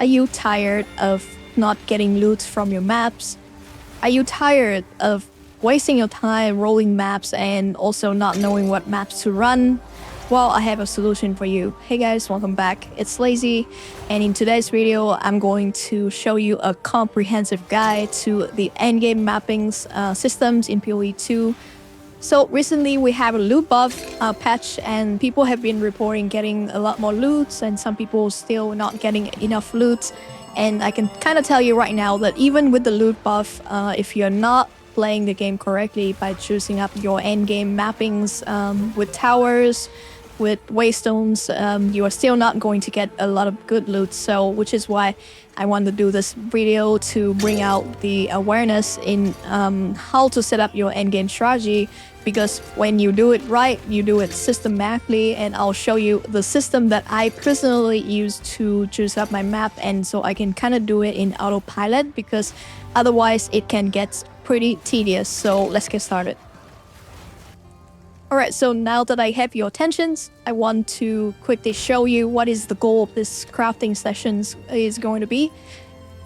Are you tired of not getting loot from your maps? Are you tired of wasting your time rolling maps and also not knowing what maps to run? Well, I have a solution for you. Hey guys, welcome back. It's Lazy, and in today's video, I'm going to show you a comprehensive guide to the endgame mappings systems in PoE 2. So recently we have a loot buff patch, and people have been reporting getting a lot more loot, and some people still not getting enough loot. And I can kind of tell you right now that even with the loot buff, if you're not playing the game correctly by choosing up your endgame mappings with towers, with waystones, you are still not going to get a lot of good loot. So which is why I want to do this video to bring out the awareness in how to set up your endgame strategy, because when you do it right, you do it systematically, and I'll show you the system that I personally use to choose up my map, and so I can kind of do it in autopilot, because otherwise it can get pretty tedious. So let's get started. Alright, so now that I have your attentions, I want to quickly show you what is the goal of this crafting sessions is going to be.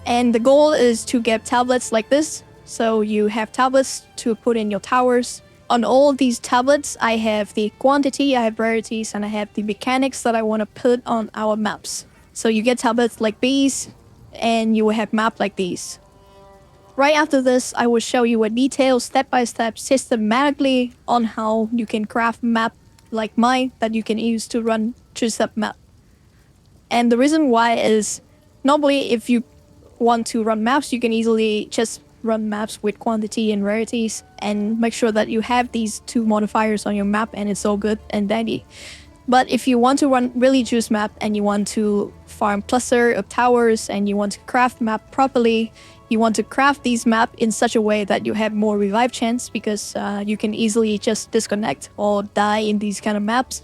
And the goal is to get tablets like this. So you have tablets to put in your towers. On all of these tablets, I have the quantity, I have rarities, and I have the mechanics that I want to put on our maps. So you get tablets like these, and you will have map like these. Right after this, I will show you a detailed step-by-step systematically on how you can craft map like mine that you can use to run choose up map. And the reason why is normally if you want to run maps, you can easily just run maps with quantity and rarities and make sure that you have these two modifiers on your map, and it's all good and dandy. But if you want to run really juice map and you want to farm cluster of towers and you want to craft map properly, you want to craft these map in such a way that you have more revive chance, because you can easily just disconnect or die in these kind of maps,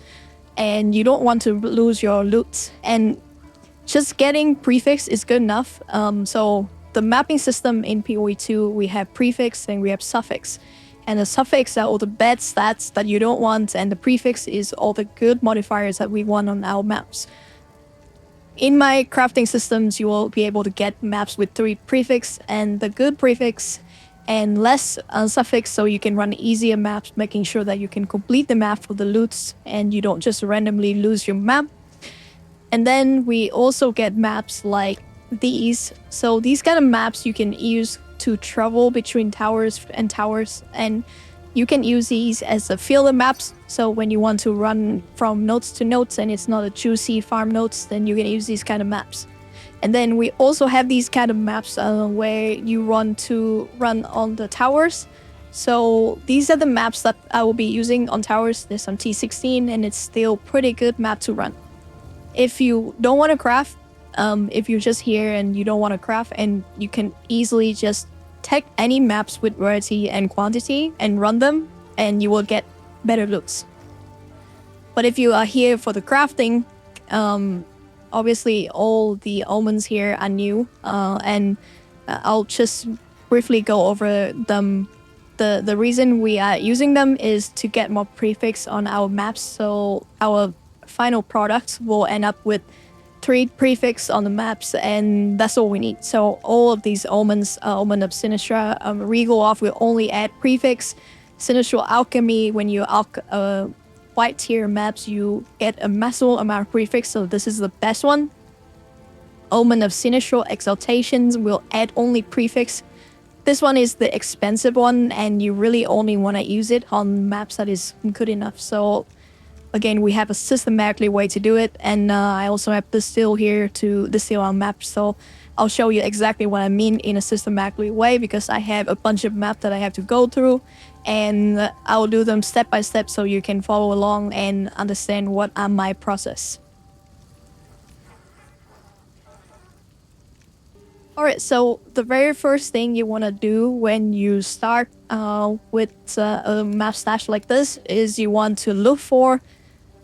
and you don't want to lose your loot. And just getting prefix is good enough. So the mapping system in PoE 2, we have prefix and we have suffix. And the suffix are all the bad stats that you don't want, and the prefix is all the good modifiers that we want on our maps. In my crafting systems, you will be able to get maps with 3 prefix and the good prefix and less suffix, so you can run easier maps, making sure that you can complete the map for the loots and you don't just randomly lose your map. And then we also get maps like these. So these kind of maps you can use to travel between towers, and you can use these as a filler maps. So when you want to run from nodes to nodes and it's not a juicy farm nodes, then you can use these kind of maps. And then we also have these kind of maps where you want to run on the towers. So these are the maps that I will be using on towers. There's some T16 and it's still pretty good map to run. If you don't want to craft, if you're just here and you don't want to craft, and you can easily just take any maps with rarity and quantity and run them, and you will get better loots. But if you are here for the crafting, obviously all the omens here are new, and I'll just briefly go over them. The reason we are using them is to get more prefix on our maps, so our final product will end up with 3 prefix on the maps, and that's all we need. So all of these omens, Omen of Sinistra, Regal Off will only add prefix. Sinistral Alchemy, when you white tier maps, you get a massive amount of prefix, so this is the best one. Omen of Sinistral Exaltations will add only prefix. This one is the expensive one, and you really only want to use it on maps that is good enough. So again, we have a systematically way to do it, and I also have distill here to distill our maps, so I'll show you exactly what I mean in a systematically way, because I have a bunch of maps that I have to go through, and I'll do them step by step so you can follow along and understand what are my process. Alright, so the very first thing you want to do when you start with a map stash like this is you want to look for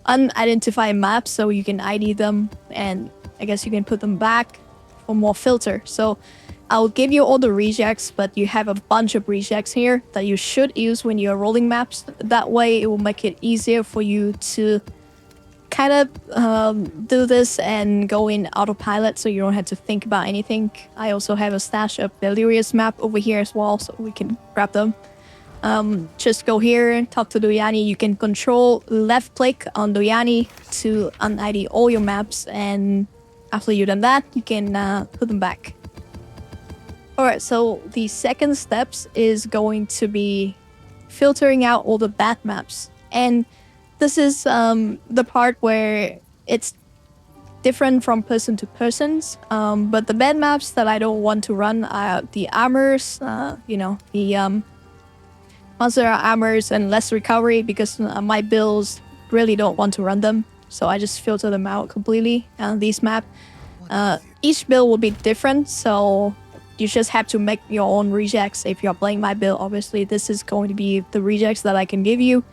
unidentified maps, so you can ID them, and I guess you can put them back for more filter. So I'll give you all the rejects, but you have a bunch of rejects here that you should use when you're rolling maps. That way it will make it easier for you to kind of do this and go in autopilot so you don't have to think about anything. I also have a stash of Delirious map over here as well, so we can grab them. Just go here, talk to Doyani. You can control left click on Doyani to un-ID all your maps, and after you've done that, you can put them back. Alright, so the second steps is going to be filtering out all the bad maps. And this is the part where it's different from person to person. But the bad maps that I don't want to run are the armors, the monster armors and less recovery, because my builds really don't want to run them. So I just filter them out completely on these map. Each build will be different, so you just have to make your own rejects. If you're playing my build, obviously this is going to be the rejects that I can give you.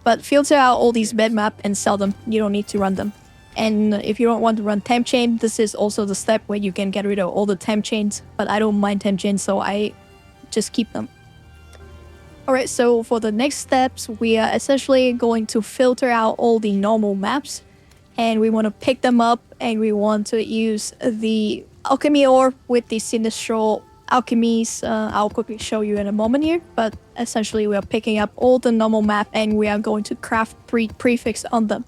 But filter out all these bad map and sell them. You don't need to run them. And if you don't want to run temp chain, this is also the step where you can get rid of all the temp chains. But I don't mind temp chains, so I just keep them. Alright, so for the next steps, we are essentially going to filter out all the normal maps. And we want to pick them up, and we want to use the alchemy orb with the sinistral alchemies. I'll quickly show you in a moment here, but essentially we are picking up all the normal map and we are going to craft 3 prefix on them.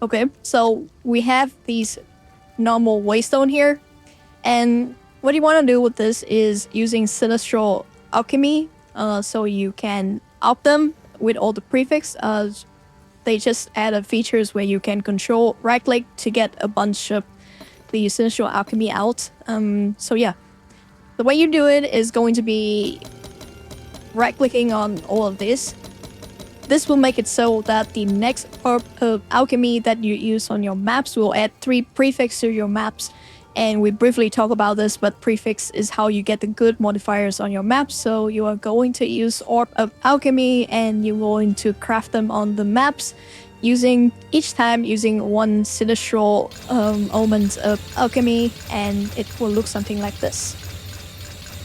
Okay, so we have these normal waystone here, and what you want to do with this is using sinistral alchemy, so you can up them with all the prefix. They just added features where you can control right click to get a bunch of the essential alchemy out. So yeah, the way you do it is going to be right clicking on all of this. This will make it so that the next herb of alchemy that you use on your maps will add 3 prefix to your maps. And we briefly talk about this, but prefix is how you get the good modifiers on your map. So you are going to use Orb of Alchemy, and you're going to craft them on the maps each time using 1 sinistral omens of alchemy, and it will look something like this.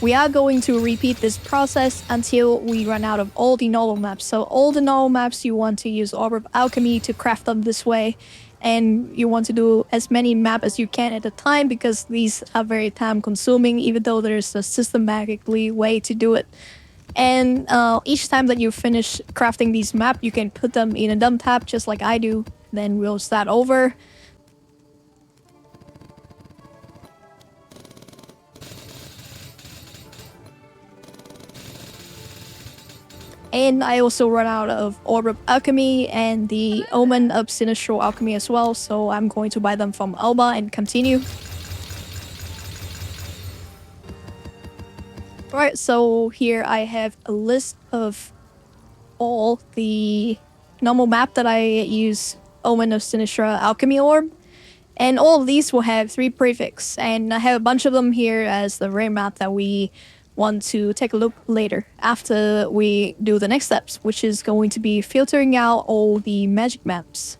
We are going to repeat this process until we run out of all the normal maps. So all the normal maps, you want to use Orb of Alchemy to craft them this way. And you want to do as many maps as you can at a time, because these are very time consuming, even though there's a systematically way to do it. And each time that you finish crafting these maps, you can put them in a dump tab just like I do. Then we'll start over. And I also run out of Orb of Alchemy and the Omen of Sinistral Alchemy as well, so I'm going to buy them from Alba and continue. Alright, so here I have a list of all the normal map that I use Omen of Sinistra Alchemy Orb. And all of these will have 3 prefix, and I have a bunch of them here as the rare map that we want to take a look later after we do the next steps, which is going to be filtering out all the magic maps.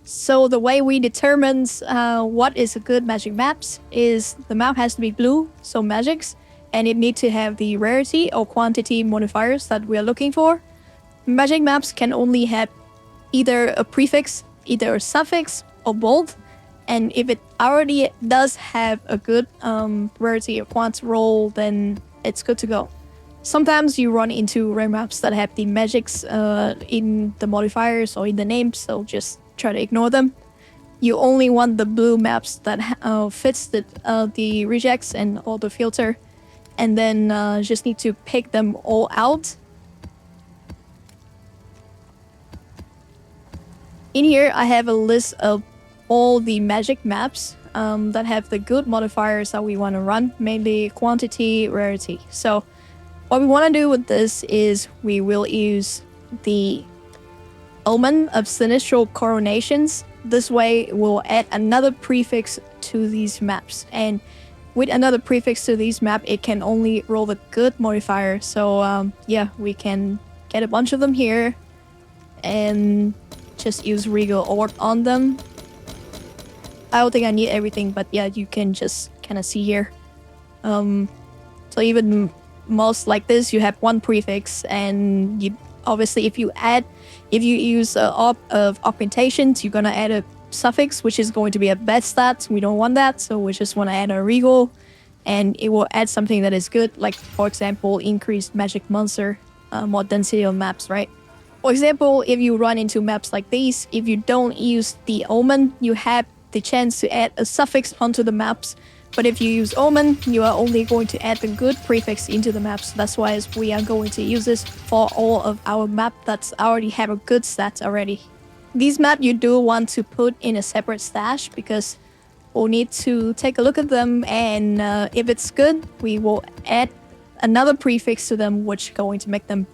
So the way we determine what is a good magic maps is the map has to be blue, so magics, and it needs to have the rarity or quantity modifiers that we are looking for. Magic maps can only have either a prefix, either a suffix, or both. And if it already does have a good rarity or quant roll, then it's good to go. Sometimes you run into rare maps that have the magics in the modifiers or in the names, so just try to ignore them. You only want the blue maps that fits the rejects and all the filter, and then just need to pick them all out. In here, I have a list of all the magic maps that have the good modifiers that we want to run, mainly quantity, rarity. So what we want to do with this is we will use the Omen of Sinistral Coronations. This way we'll add another prefix to these maps, and with another prefix to these maps, it can only roll the good modifier. So yeah, we can get a bunch of them here and just use Regal Orb on them. I don't think I need everything, but yeah, you can just kind of see here. So even most like this, you have 1 prefix, and obviously if you use op of augmentations, you're gonna add a suffix, which is going to be a bad stat. We don't want that, so we just want to add a regal, and it will add something that is good, like for example increased magic monster, more density on maps, right? For example, if you run into maps like these, if you don't use the omen, you have the chance to add a suffix onto the maps. But if you use omen, you are only going to add the good prefix into the maps. That's why we are going to use this for all of our map that already have a good stats already. These map you do want to put in a separate stash because we'll need to take a look at them, and if it's good, we will add another prefix to them, which is going to make them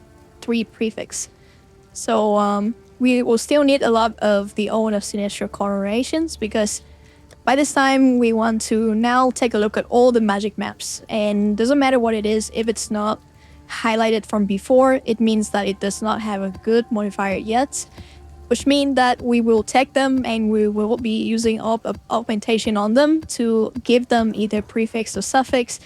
3 prefix. So we will still need a lot of the Owen of Sinestro colorations, because by this time we want to now take a look at all the magic maps, and doesn't matter what it is, if it's not highlighted from before, it means that it does not have a good modifier yet, which means that we will take them and we will be using augmentation on them to give them either prefix or suffix.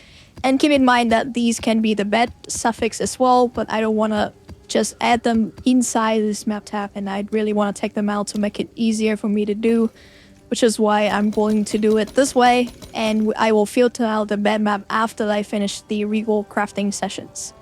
And keep in mind that these can be the bad suffix as well, but I don't want to just add them inside this map tab, and I really want to take them out to make it easier for me to do, which is why I'm going to do it this way, and I will filter out the bad map after I finish the Regal crafting sessions.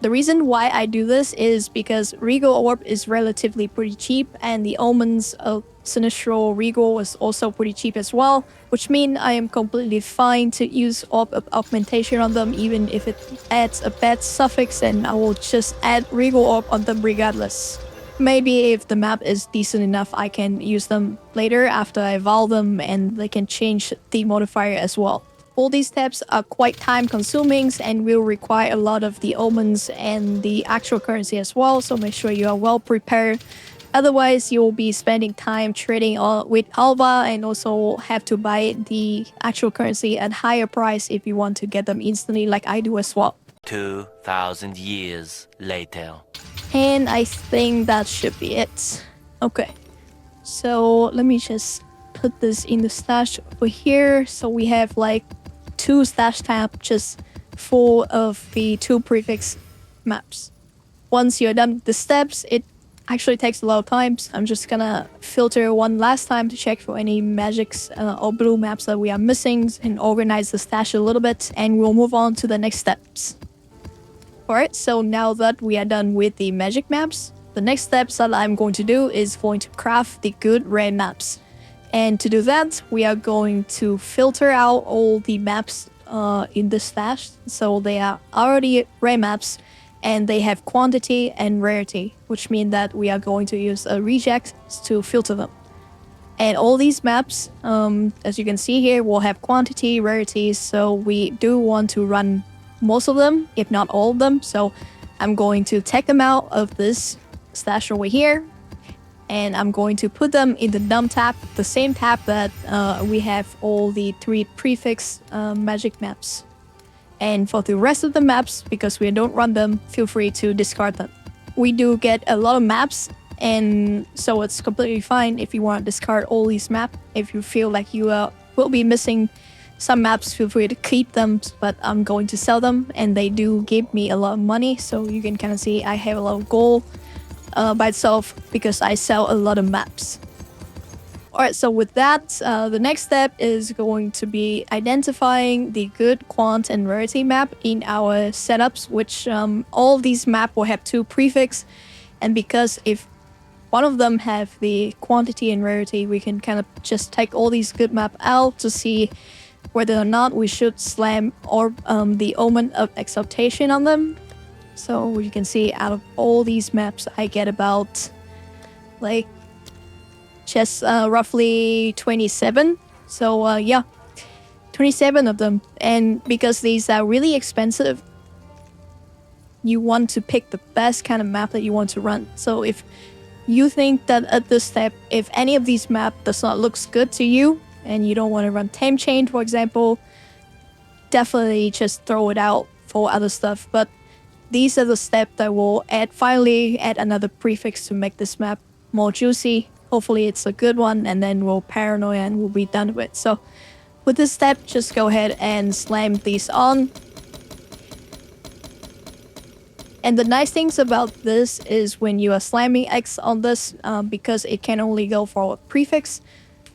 The reason why I do this is because Regal Orb is relatively pretty cheap, and the Omens of Sinistral Regal is also pretty cheap as well, which means I am completely fine to use Orb of Augmentation on them, even if it adds a bad suffix, and I will just add Regal Orb on them regardless. Maybe if the map is decent enough, I can use them later after I evolve them, and they can change the modifier as well. All these steps are quite time consuming and will require a lot of the omens and the actual currency as well, so make sure you are well prepared. Otherwise, you will be spending time trading with Alva, and also have to buy the actual currency at higher price if you want to get them instantly, like I do as well. 2,000 years later. And I think that should be it. Okay, so let me just put this in the stash over here. So we have like 2 stash tab just full of the 2 prefix maps. Once you're done with the steps, it actually takes a lot of time. I'm just gonna filter one last time to check for any magics or blue maps that we are missing and organize the stash a little bit, and we'll move on to the next steps. Alright, so now that we are done with the magic maps, the next steps that I'm going to do is going to craft the good red maps. And to do that, we are going to filter out all the maps in the stash. So they are already rare maps, and they have quantity and rarity, which means that we are going to use a reject to filter them. And all these maps, as you can see here, will have quantity, rarity, so we do want to run most of them, if not all of them. So I'm going to take them out of this stash over here, and I'm going to put them in the dump tab, the same tab that we have all the 3 prefix magic maps. And for the rest of the maps, because we don't run them, feel free to discard them. We do get a lot of maps, and so it's completely fine if you want to discard all these maps. If you feel like you will be missing some maps, feel free to keep them, but I'm going to sell them, and they do give me a lot of money, so you can kind of see I have a lot of gold by itself because I sell a lot of maps. Alright, so with that, the next step is going to be identifying the good quant and rarity map in our setups, which all these maps will have 2 prefix, and because if one of them have the quantity and rarity, we can kind of just take all these good map out to see whether or not we should slam or the Omen of Exaltation on them. So you can see out of all these maps, I get about like just roughly 27. So yeah, 27 of them. And because these are really expensive, you want to pick the best kind of map that you want to run. So if you think that at this step, if any of these maps does not look good to you, and you don't want to run Tame Chain, for example, definitely just throw it out for other stuff. But these are the steps that will finally add another prefix to make this map more juicy. Hopefully it's a good one, and then we'll paranoia and we'll be done with it. So with this step, just go ahead and slam these on. And the nice things about this is when you are slamming X on this, because it can only go for a prefix,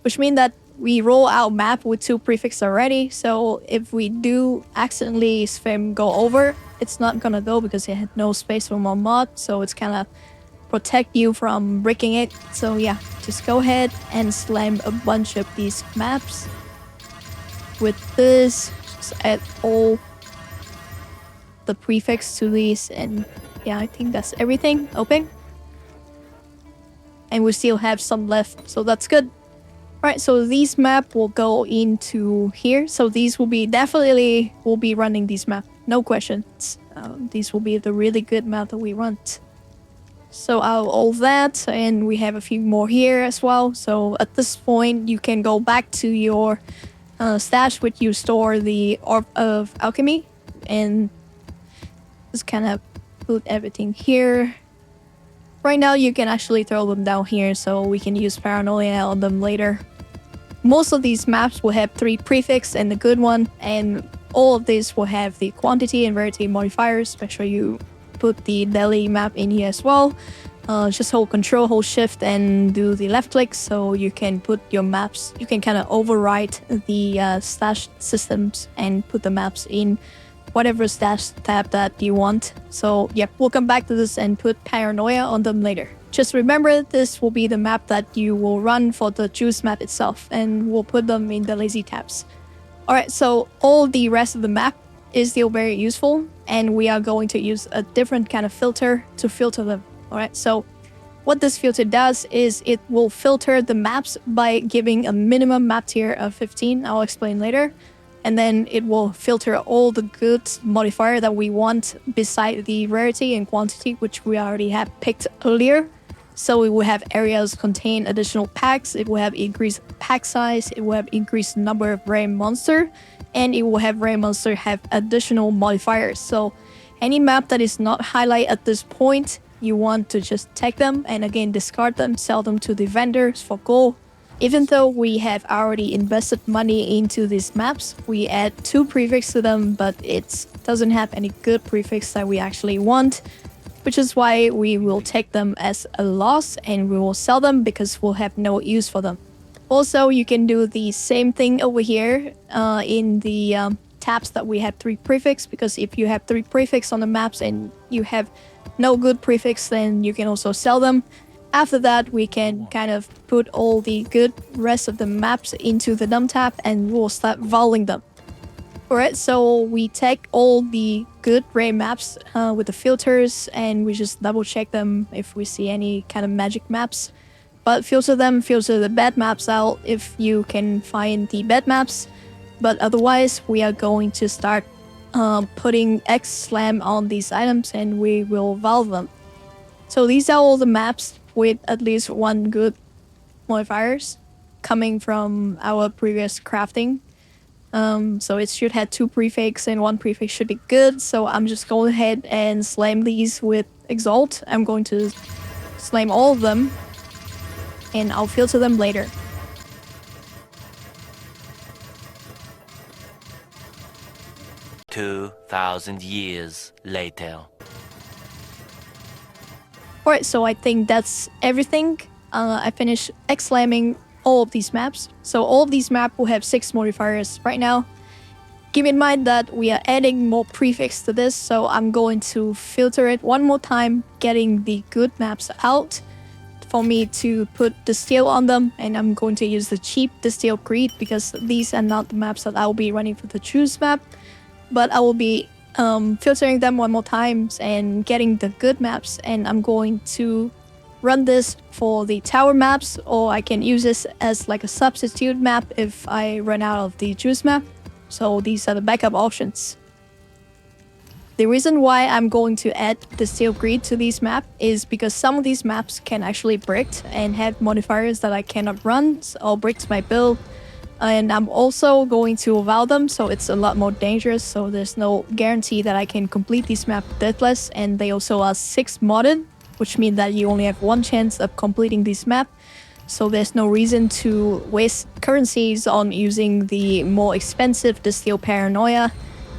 which means that we roll out map with 2 prefixes already. So if we do accidentally spam go over, it's not gonna go because it had no space for more mod. So it's kind of protect you from breaking it. So yeah, just go ahead and slam a bunch of these maps. With this, just add all the prefix to these, and yeah, I think that's everything. Open. And we still have some left, so that's good. Right, so these map will go into here. So these will be definitely will be running these map, no questions. These will be the really good map that we run. So all that, and we have a few more here as well. So at this point, you can go back to your stash, which you store the Orb of Alchemy, and just kind of put everything here. Right now, you can actually throw them down here, so we can use Paranoia on them later. Most of these maps will have 3 prefix and the good one, and all of these will have the quantity and rarity modifiers. Make sure you put the Delhi map in here as well. Just hold Control, hold Shift, and do the left click so you can put your maps. You can kind of overwrite the stash systems and put the maps in whatever stash tab that you want. So yeah, we'll come back to this and put Paranoia on them later. Just remember, this will be the map that you will run for the juice map itself, and we'll put them in the lazy tabs. Alright, so all the rest of the map is still very useful, and we are going to use a different kind of filter to filter them. Alright, so what this filter does is it will filter the maps by giving a minimum map tier of 15. I'll explain later. And then it will filter all the good modifier that we want beside the rarity and quantity, which we already have picked earlier. So it will have areas contain additional packs, it will have increased pack size, it will have increased number of rare monster, and it will have rare monster have additional modifiers. So any map that is not highlighted at this point, you want to just take them and again discard them, sell them to the vendors for gold. Even though we have already invested money into these maps, we add 2 prefix to them, but it doesn't have any good prefix that we actually want, which is why we will take them as a loss and we will sell them because we'll have no use for them. Also, you can do the same thing over here in the tabs that we have 3 prefix, because if you have 3 prefix on the maps and you have no good prefix, then you can also sell them. After that, we can kind of put all the good rest of the maps into the num tab and we'll start voling them. Alright, so we take all the good rare maps with the filters and we just double check them if we see any kind of magic maps. But filter them, filter the bad maps out if you can find the bad maps. But otherwise, we are going to start putting X slam on these items and we will vol them. So these are all the maps with at least 1 good modifiers coming from our previous crafting. So it should have 2 prefix and 1 prefix should be good. So I'm just going ahead and slam these with Exalt. I'm going to slam all of them and I'll filter them later. $2,000 later. Alright, so I think that's everything. I finished X-slamming all of these maps. So all of these maps will have 6 modifiers right now. Keep in mind that we are adding more prefix to this, so I'm going to filter it one more time, getting the good maps out for me to put Distill on them, and I'm going to use the cheap Distill Creed because these are not the maps that I will be running for the choose map, but I will be filtering them one more time and getting the good maps, and I'm going to run this for the tower maps, or I can use this as like a substitute map if I run out of the juice map. So these are the backup options. The reason why I'm going to add the Steel Greed to these maps is because some of these maps can actually brick and have modifiers that I cannot run, or bricks my build. And I'm also going to allow them, so it's a lot more dangerous, so there's no guarantee that I can complete these maps deathless, and they also are 6 modded, which means that you only have 1 chance of completing this map. So there's no reason to waste currencies on using the more expensive Distill Paranoia.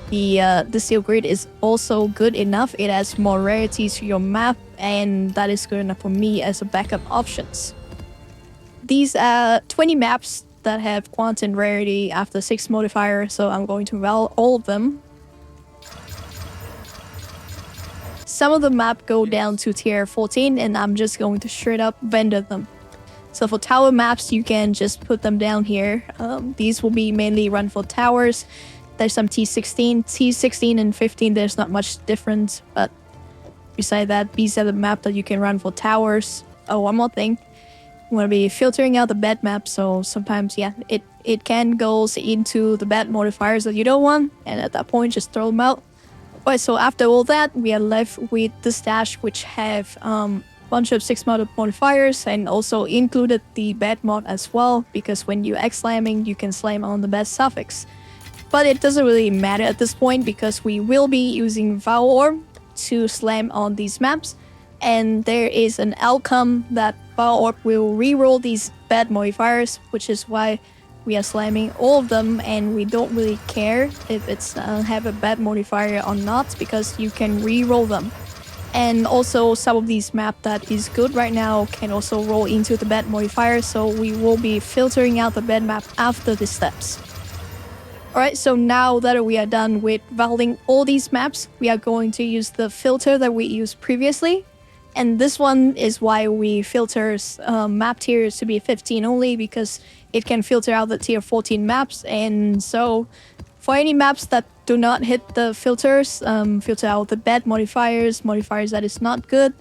the steel grid is also good enough. It adds more rarity to your map, and that is good enough for me as a backup options. These are 20 maps that have Quant and Rarity after 6 modifier, so I'm going to roll all of them. Some of the map go down to tier 14, and I'm just going to straight up vendor them. So for tower maps, you can just put them down here. These will be mainly run for towers. There's some T16. T16 and 15, there's not much difference, but beside that, these are the map that you can run for towers. Oh, one more thing. I'm going to be filtering out the bad map, so sometimes, yeah, it can go into the bad modifiers that you don't want, and at that point, just throw them out. Alright, so after all that, we are left with the stash, which have bunch of 6 mod modifiers, and also included the bad mod as well, because when you X slamming, you can slam on the bad suffix. But it doesn't really matter at this point, because we will be using Vow Orb to slam on these maps, and there is an outcome that Vow Orb will reroll these bad modifiers, which is why we are slamming all of them, and we don't really care if it's have a bad modifier or not, because you can re-roll them. And also some of these map that is good right now can also roll into the bad modifier, so we will be filtering out the bad map after the steps. Alright, so now that we are done with validating all these maps, we are going to use the filter that we used previously. And this one is why we filter map tiers to be 15 only, because it can filter out the tier 14 maps. And so for any maps that do not hit the filters, filter out the bad modifiers that is not good,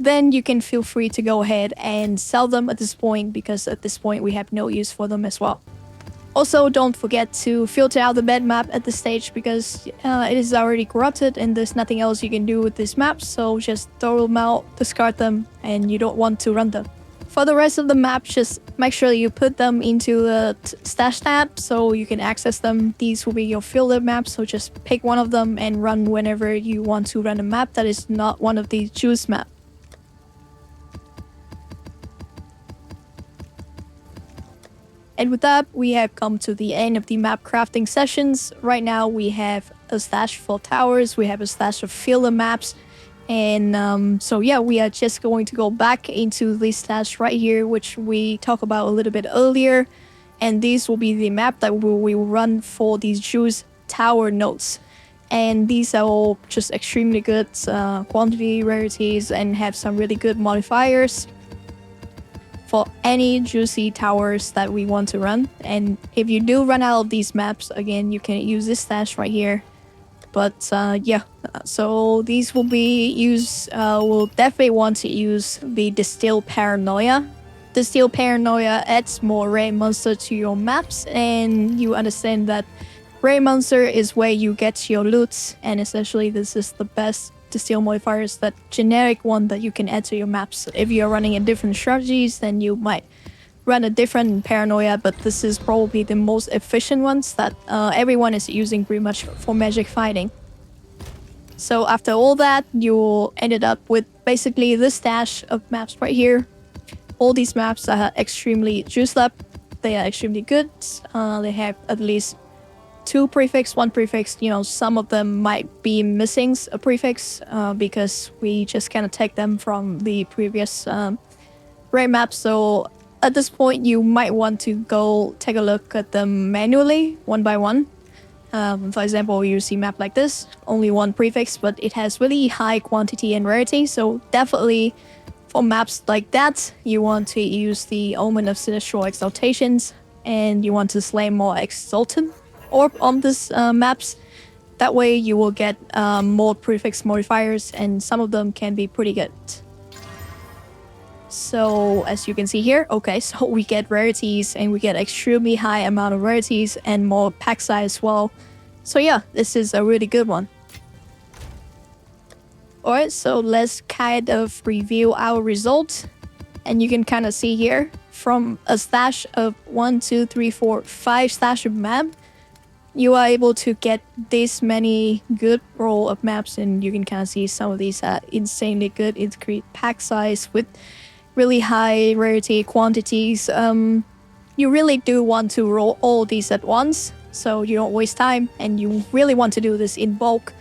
then you can feel free to go ahead and sell them at this point, because at this point we have no use for them as well. Also, don't forget to filter out the bad map at this stage, because it is already corrupted and there's nothing else you can do with this map, so just throw them out, discard them, and you don't want to run them. For the rest of the map, just make sure you put them into the stash tab so you can access them. These will be your filter maps, so just pick one of them and run whenever you want to run a map that is not one of these juice maps. And with that, we have come to the end of the map crafting sessions. Right now, we have a stash for towers, we have a stash of filler maps, and so yeah, we are just going to go back into this stash right here, which we talked about a little bit earlier. And these will be the map that we will run for these juice tower nodes. And these are all just extremely good quantity rarities and have some really good modifiers for any juicy towers that we want to run. And if you do run out of these maps, again, you can use this stash right here. But yeah, so these will be used, we'll definitely want to use the Distill Paranoia. Distill Paranoia adds more rare monster to your maps, and you understand that rare monster is where you get your loots, and essentially this is the best Distill modifiers, that generic one that you can add to your maps. If you're running in different strategies, then you might run a different Paranoia, but this is probably the most efficient ones that everyone is using pretty much for magic fighting. So after all that, you ended up with basically this stash of maps right here. All these maps are extremely juiced up. They are extremely good. They have at least 2 prefix, 1 prefix. You know, some of them might be missing a prefix because we just kind of take them from the previous rare maps. So at this point, you might want to go take a look at them manually, one by one. For example, you see a map like this, only 1 prefix, but it has really high quantity and rarity. So definitely for maps like that, you want to use the Omen of Sinistral Exaltations, and you want to slay more Exaltant Orb on this maps. That way you will get more prefix modifiers, and some of them can be pretty good. So as you can see here, okay, so we get rarities, and we get extremely high amount of rarities and more pack size as well. So yeah, this is a really good one. Alright, so let's kind of review our results. And you can kind of see here, from a stash of 1, 2, 3, 4, 5 stash of map, you are able to get this many good roll of maps, and you can kind of see some of these are insanely good. Increased pack size with really high rarity quantities. You really do want to roll all these at once, so you don't waste time, and you really want to do this in bulk.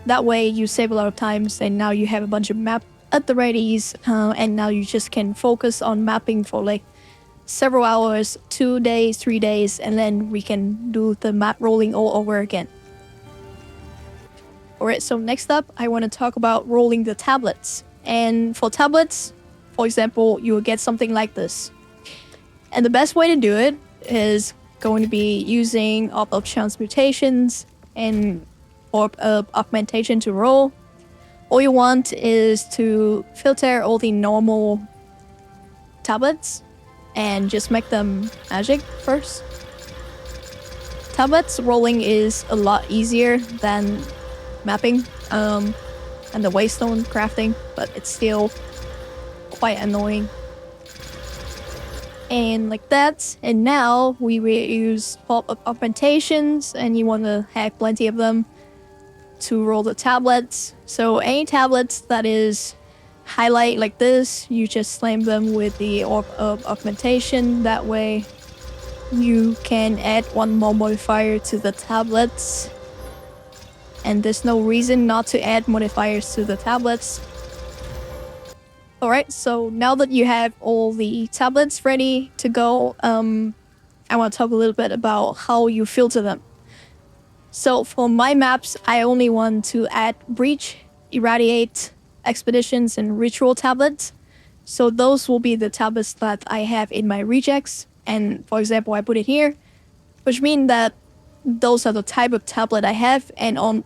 That way you save a lot of times, and now you have a bunch of map at the ready, and now you just can focus on mapping for like several hours, 2 days, 3 days, and then we can do the map rolling all over again. Alright, so next up, I want to talk about rolling the tablets. And for tablets, for example, you will get something like this. And the best way to do it is going to be using orb of transmutations and orb of augmentation to roll. All you want is to filter all the normal tablets and just make them magic first. Tablets rolling is a lot easier than mapping and the waystone crafting, but it's still quite annoying. And like that, and now we will use pop up augmentations, and you want to have plenty of them to roll the tablets. So any tablets that is highlight like this, you just slam them with the orb of augmentation. That way you can add one more modifier to the tablets, and there's no reason not to add modifiers to the tablets. Alright, so now that you have all the tablets ready to go, I want to talk a little bit about how you filter them. So for my maps, I only want to add Breach, Irradiate, Expeditions, and Ritual tablets. So those will be the tablets that I have in my rejects. And for example, I put it here, which means that those are the type of tablet I have. And on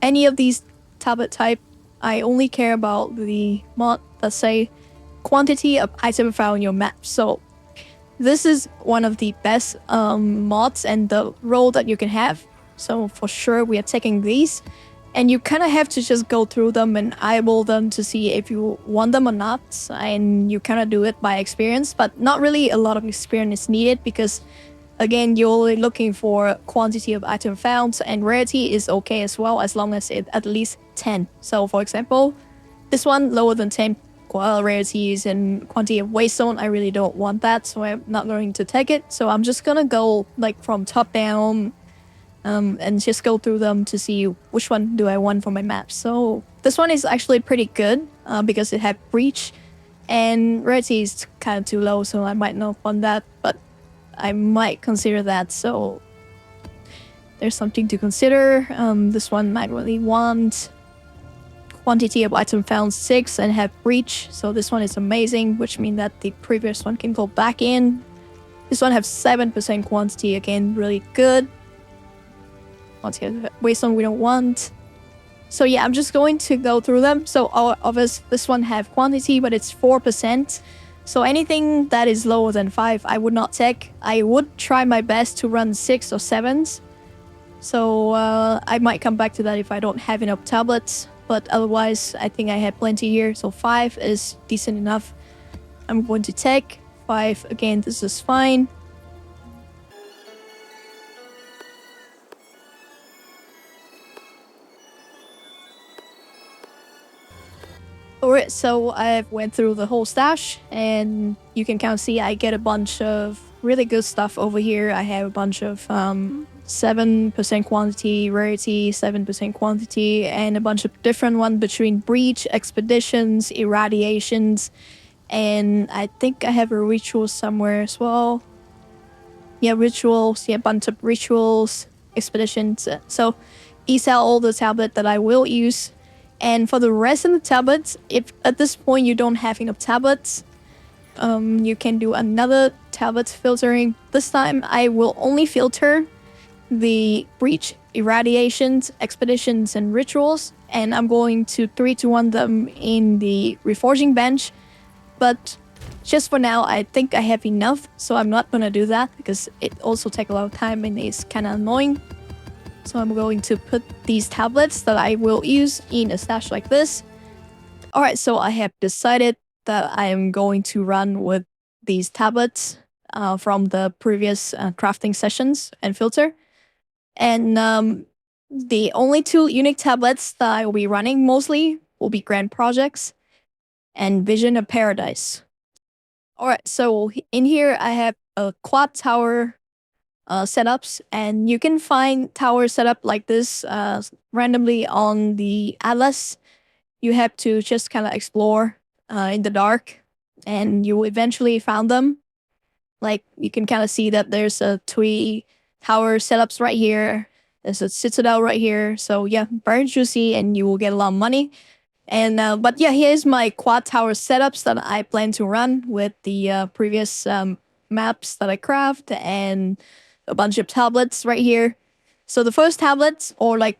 any of these tablet type, I only care about the mod that say quantity of item found in your map. So this is one of the best mods and the role that you can have. So for sure we are taking these, and you kind of have to just go through them and eyeball them to see if you want them or not, and you kind of do it by experience, but not really a lot of experience is needed, because again, you're only looking for quantity of item found, and rarity is okay as well, as long as it's at least 10. So for example, this one lower than 10 rarities and quantity of waystone, I really don't want that, so I'm not going to take it. So I'm just gonna go like from top down and just go through them to see which one do I want for my map. So this one is actually pretty good because it had Breach, and rarity is kind of too low, so I might not want that, but I might consider that. So there's something to consider. This one might really want quantity of item found 6 and have Breach, so this one is amazing, which means that the previous one can go back in. This one has 7% quantity, again, really good. Quantity of waystone we don't want. So yeah, I'm just going to go through them. So obviously this one have quantity, but it's 4%. So anything that is lower than 5, I would not take. I would try my best to run 6 or 7s. So I might come back to that if I don't have enough tablets. But otherwise, I think I had plenty here. So 5 is decent enough. I'm going to take 5. Again, this is fine. Alright, so I went through the whole stash, and you can kind of see I get a bunch of really good stuff over here. I have a bunch of 7% quantity, rarity, 7% quantity, and a bunch of different ones between Breach, Expeditions, Irradiations, and I think I have a Ritual somewhere as well. Yeah, Rituals, yeah, a bunch of Rituals, Expeditions. So these are all the tablet that I will use. And for the rest of the tablets, if at this point you don't have enough tablets, you can do another tablet filtering. This time I will only filter the Breach, Irradiations, Expeditions, and Rituals, and I'm going to 3-to-1 them in the Reforging bench. But just for now, I think I have enough, so I'm not gonna do that because it also takes a lot of time and it's kind of annoying. So I'm going to put these tablets that I will use in a stash like this. Alright, so I have decided that I am going to run with these tablets from the previous crafting sessions and filter. And the only 2 unique tablets that I will be running mostly will be Grand Projects and Vision of Paradise. Alright, so in here I have a quad tower setups, and you can find tower setup like this randomly on the atlas. You have to just kind of explore in the dark, and you eventually found them. Like you can kind of see that there's a three tower setups right here. There's a citadel right here. So yeah, very juicy, and you will get a lot of money. And but yeah, here's my quad tower setups that I plan to run with the previous maps that I craft and a bunch of tablets right here. So the first tablets, or like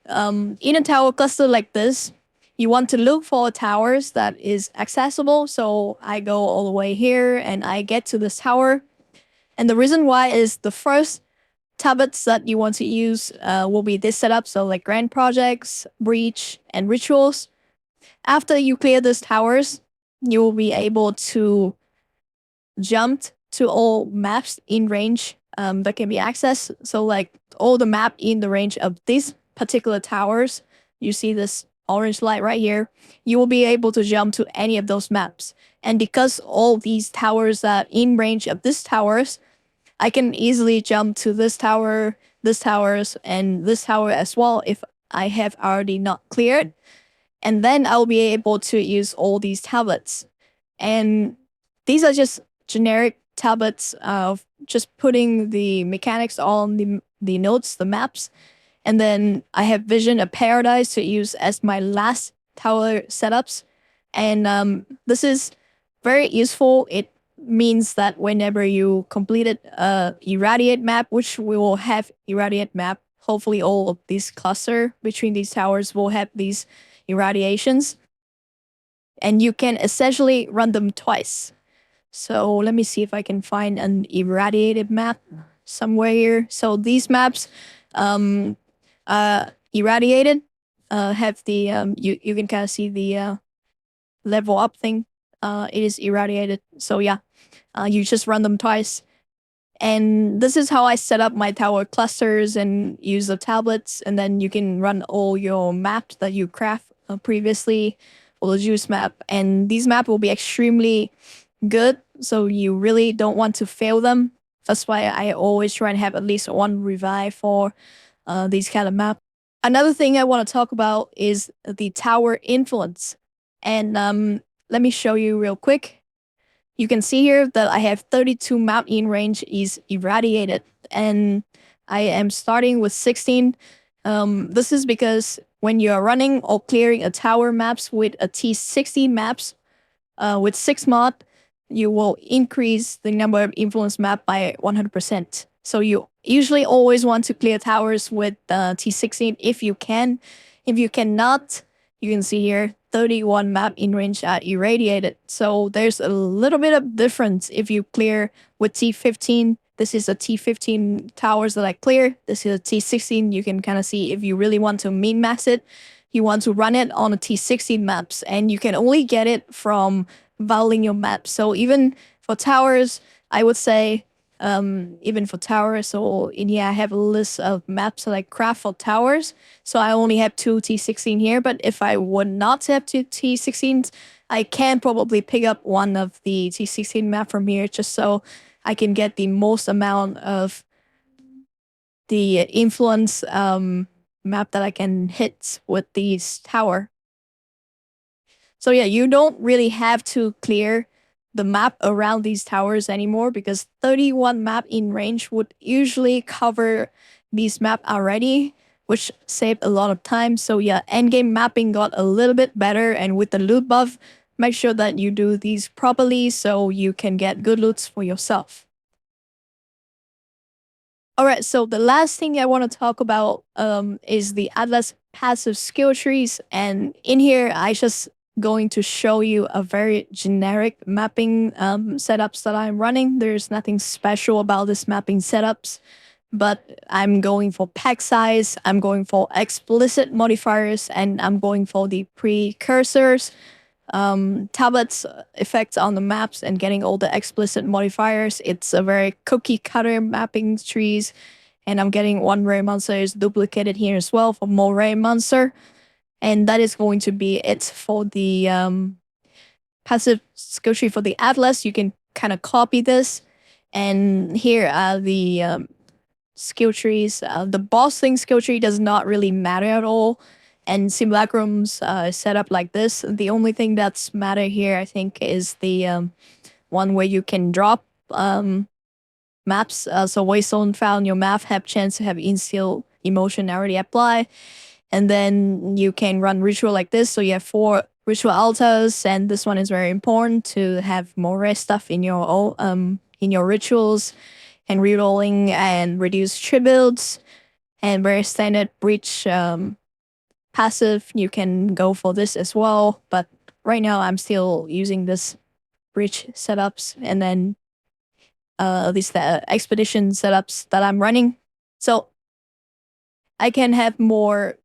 in a tower cluster like this, you want to look for towers that is accessible. So I go all the way here and I get to this tower. And the reason why is the first tablets that you want to use will be this setup. So like grand projects, breach, and rituals. After you clear these towers, you will be able to jump to all maps in range that can be accessed. So like all the map in the range of these particular towers, you see this orange light right here, you will be able to jump to any of those maps. And because all these towers are in range of these towers, I can easily jump to this towers, and this tower as well if I have already not cleared. And then I'll be able to use all these tablets. And these are just generic tablets of just putting the mechanics on the nodes, the maps. And then I have Vision of Paradise to use as my last tower setups. And this is very useful. It means that whenever you completed irradiate map, which we will have irradiate map, hopefully all of these cluster between these towers will have these irradiations. And you can essentially run them twice. So let me see if I can find an irradiated map somewhere here. So these maps, um, irradiated, have the you can kind of see the level up thing. It is irradiated. So yeah, you just run them twice. And this is how I set up my tower clusters and use the tablets. And then you can run all your maps that you craft previously for the juice map. And these maps will be extremely good. So you really don't want to fail them. That's why I always try and have at least one revive for these kind of maps. Another thing I want to talk about is the tower influence. And let me show you real quick. You can see here that I have 32 map in range is irradiated, and I am starting with 16. This is because when you are running or clearing a tower maps with a T60 maps with 6 mod, you will increase the number of influence map by 100%. So you usually always want to clear towers with T16 if you can. If you cannot, you can see here 31 map in range are irradiated. So there's a little bit of difference if you clear with T15. This is a T15 towers that I clear. This is a T16. You can kind of see if you really want to min max it, you want to run it on a T16 maps, and you can only get it from valuing your map. So even for towers, I would say even for towers, so in here I have a list of maps that I craft for towers. So I only have two T16 here, but if I would not have two T16s, I can probably pick up one of the T16 map from here just so I can get the most amount of the influence map that I can hit with these tower. So yeah, you don't really have to clear the map around these towers anymore because 31 map in range would usually cover these map already, which saved a lot of time. So yeah, endgame mapping got a little bit better, and with the loot buff, make sure that you do these properly so you can get good loots for yourself. All right, so the last thing I want to talk about is the Atlas passive skill trees. And in here, I just going to show you a very generic mapping setups that I'm running. There's nothing special about this mapping setups, but I'm going for pack size, I'm going for explicit modifiers, and I'm going for the precursors tablets effects on the maps and getting all the explicit modifiers. It's a very cookie cutter mapping trees, and I'm getting one rare monster is duplicated here as well for more rare monster, and that is going to be it for the passive skill tree for the atlas. You can kind of copy this, And here are the skill trees. The boss thing skill tree does not really matter at all. And Simulacrum's set up like this. The only thing that's matter here, I think, is the one where you can drop maps. So Waystone found your map have chance to have instill emotion already apply. And then you can run ritual like this. So you have 4 ritual altars, and this one is very important to have more rare stuff in your rituals, and rerolling and reduce tributes, and very standard breach passive. You can go for this as well, but right now I'm still using this breach setups, and then at least the expedition setups that I'm running. So I can have more.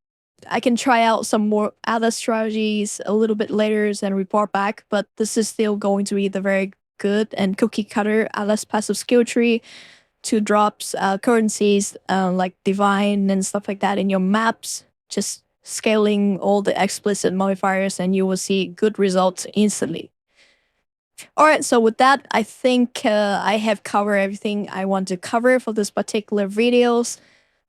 I can try out some more other strategies a little bit later and report back, but this is still going to be the very good and cookie cutter Atlas passive skill tree to drops currencies like divine and stuff like that in your maps, just scaling all the explicit modifiers, and you will see good results instantly. All right, so with that, I think I have covered everything I want to cover for this particular videos.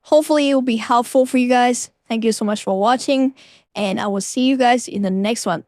Hopefully it will be helpful for you guys. Thank you so much for watching, and I will see you guys in the next one.